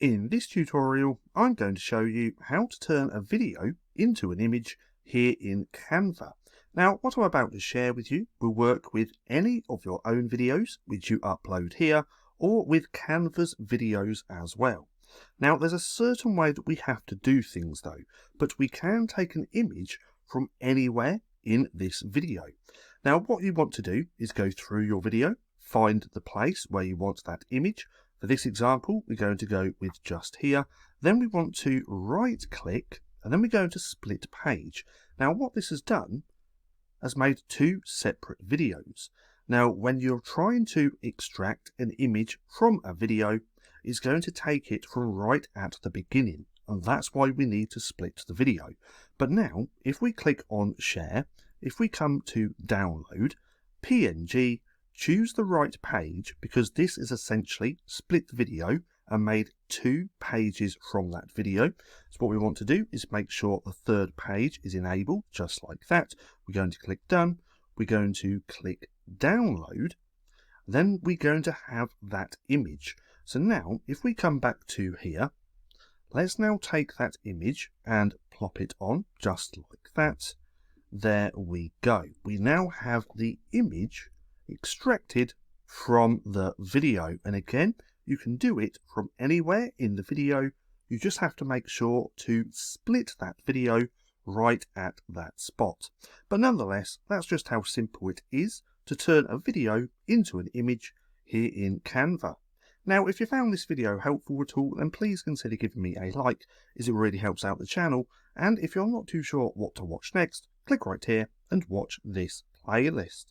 In this tutorial, I'm going to show you how to turn a video into an image here in Canva. Now, what I'm about to share with you will work with any of your own videos which you upload here, or with Canva's videos as well. Now, there's a certain way that we have to do things though, but we can take an image from anywhere in this video. Now, what you want to do is go through your video, find the place where you want that image. For this example, we're going to go with just here. Then we want to right click and then we're going to split page. Now what this has done has made two separate videos. Now when you're trying to extract an image from a video, it's going to take it from right at the beginning, and that's why we need to split the video. But now if we click on share, if we come to download, PNG, choose the right page, because this is essentially split the video and made two pages from that video. So what we want to do is make sure the third page is enabled, just like that. We're going to click done. We're going to click download. Then we're going to have that image. So now if we come back to here, let's now take that image and plop it on just like that. There we go. We now have the image extracted from the video, and again you can do it from anywhere in the video. You just have to make sure to split that video right at that spot. But nonetheless, that's just how simple it is to turn a video into an image here in Canva. Now if you found this video helpful at all, then please consider giving me a like, as it really helps out the channel. And if you're not too sure what to watch next, click right here and watch this playlist.